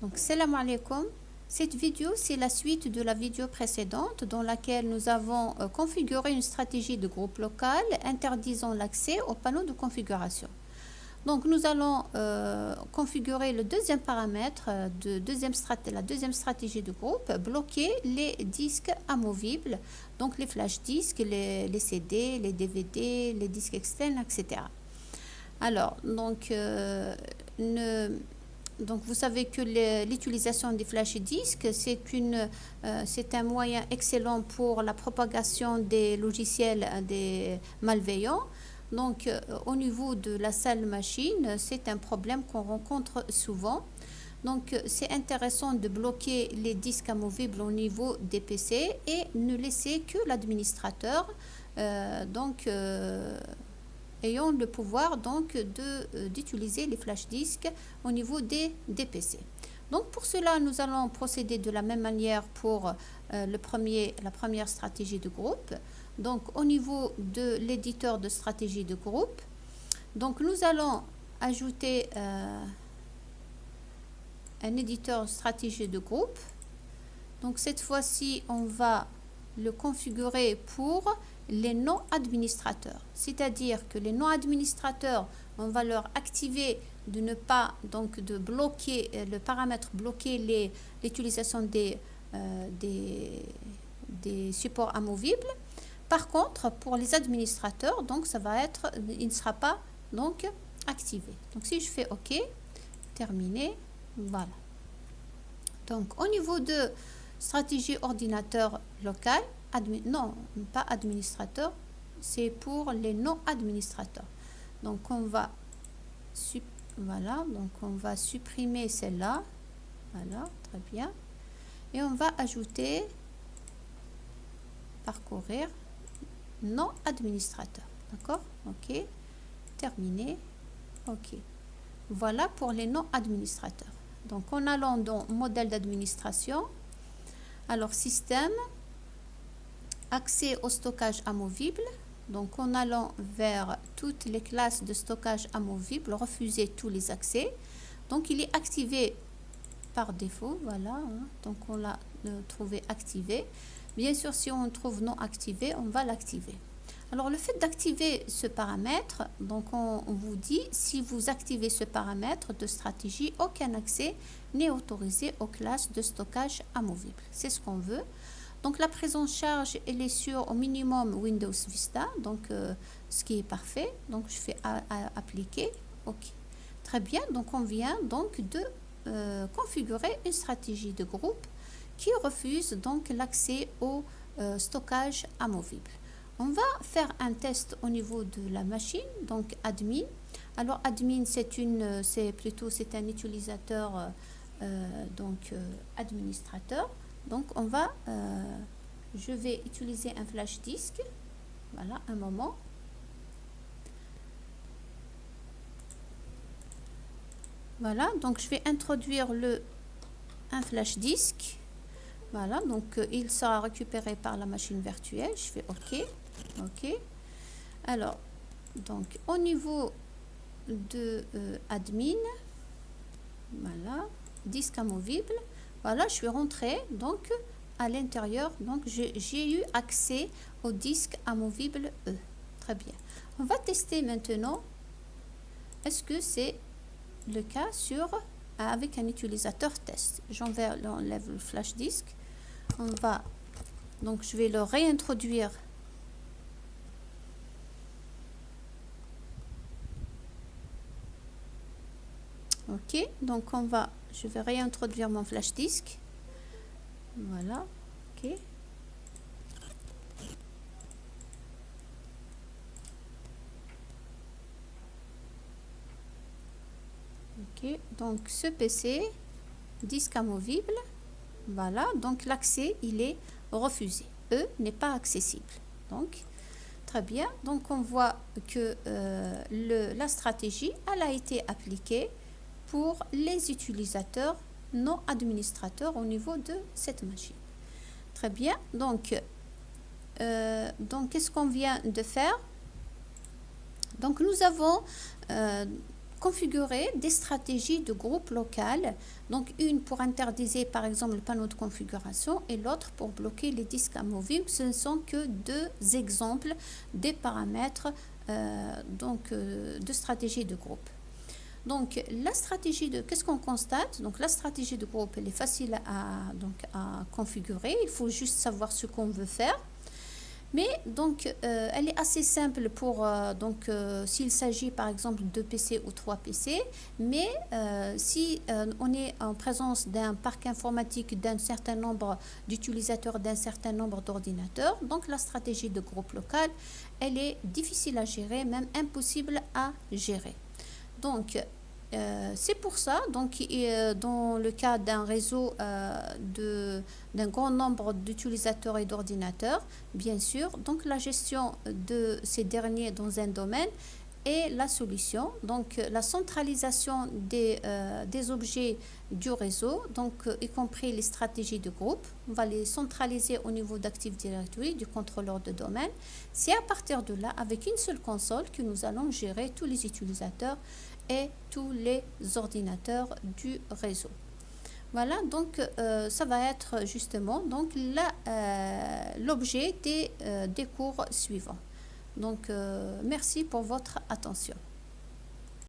Donc, salam alaikum. Cette vidéo, c'est la suite de la vidéo précédente dans laquelle nous avons configuré une stratégie de groupe local interdisant l'accès au panneau de configuration. Donc, nous allons configurer le deuxième paramètre de la deuxième stratégie de groupe, bloquer les disques amovibles, donc les flash disques, les CD, les DVD, les disques externes, etc. Alors, donc vous savez que l'utilisation des flash disques, c'est un moyen excellent pour la propagation des logiciels des malveillants. Donc, au niveau de la salle machine, c'est un problème qu'on rencontre souvent. Donc, c'est intéressant de bloquer les disques amovibles au niveau des PC et ne laisser que l'administrateur. Ayant le pouvoir donc d'utiliser les flash disques au niveau des PC. Donc pour cela, nous allons procéder de la même manière pour la première stratégie de groupe. Donc au niveau de l'éditeur de stratégie de groupe, donc nous allons ajouter un éditeur stratégie de groupe. Donc cette fois-ci, on va le configurer pour les non-administrateurs. C'est-à-dire que les non-administrateurs, on va leur activer de ne pas, donc de bloquer le paramètre bloquer l'utilisation des supports amovibles. Par contre, pour les administrateurs, donc ça va être, il ne sera pas donc activé. Donc si je fais OK, terminé, voilà. Donc au niveau de stratégie ordinateur local, non, pas administrateur, c'est pour les non-administrateurs. Donc on va supprimer celle-là. Voilà, très bien. Et on va ajouter parcourir non-administrateur. D'accord? OK. Terminé. OK. Voilà pour les non-administrateurs. Donc en allant dans modèle d'administration, alors système, accès au stockage amovible. Donc en allant vers toutes les classes de stockage amovible, refuser tous les accès. Donc il est activé par défaut, voilà. Donc on l'a trouvé activé. Bien sûr, si on trouve non activé, on va l'activer. Alors le fait d'activer ce paramètre, donc on vous dit, si vous activez ce paramètre de stratégie, aucun accès n'est autorisé aux classes de stockage amovible. C'est ce qu'on veut. Donc la prise en charge, elle est sur au minimum Windows Vista, donc ce qui est parfait. Donc je fais appliquer, OK. Très bien, donc on vient donc de configurer une stratégie de groupe qui refuse donc l'accès au stockage amovible. On va faire un test au niveau de la machine, donc admin. Alors admin, c'est un utilisateur administrateur. Donc je vais utiliser un flash disk. Voilà, un moment. Voilà, donc je vais introduire un flash disk. Voilà, donc il sera récupéré par la machine virtuelle. Je fais OK. OK. Alors, donc au niveau de admin, voilà, disque amovible. Voilà, je suis rentrée donc à l'intérieur. Donc j'ai eu accès au disque amovible E. Très bien. On va tester maintenant. Est-ce que c'est le cas avec un utilisateur test? J'enlève le flash disk. Donc je vais le réintroduire. OK, donc je vais réintroduire mon flash disk. Voilà, OK. OK, donc ce PC, disque amovible, voilà, donc l'accès, il est refusé. E n'est pas accessible. Donc, très bien. Donc, on voit que la stratégie, elle a été appliquée pour les utilisateurs non administrateurs au niveau de cette machine. Très bien. Donc qu'est-ce qu'on vient de faire? Donc, nous avons configurer des stratégies de groupe local, donc une pour interdiser par exemple le panneau de configuration et l'autre pour bloquer les disques amovibles. Ce ne sont que deux exemples des paramètres de stratégie de groupe. Donc la stratégie de, qu'est-ce qu'on constate? Donc la stratégie de groupe, elle est facile à configurer, il faut juste savoir ce qu'on veut faire. Mais donc, elle est assez simple pour, s'il s'agit par exemple de 2 PC ou 3 PC, mais si on est en présence d'un parc informatique d'un certain nombre d'utilisateurs, d'un certain nombre d'ordinateurs, donc la stratégie de groupe local, elle est difficile à gérer, même impossible à gérer. Donc, c'est pour ça, donc, dans le cas d'un réseau d'un grand nombre d'utilisateurs et d'ordinateurs, bien sûr, donc la gestion de ces derniers dans un domaine est la solution. Donc la centralisation des objets du réseau, donc y compris les stratégies de groupe, on va les centraliser au niveau d'Active Directory, du contrôleur de domaine. C'est à partir de là, avec une seule console, que nous allons gérer tous les utilisateurs et tous les ordinateurs du réseau. Voilà, donc ça va être justement donc l'objet des cours suivants. Donc merci pour votre attention.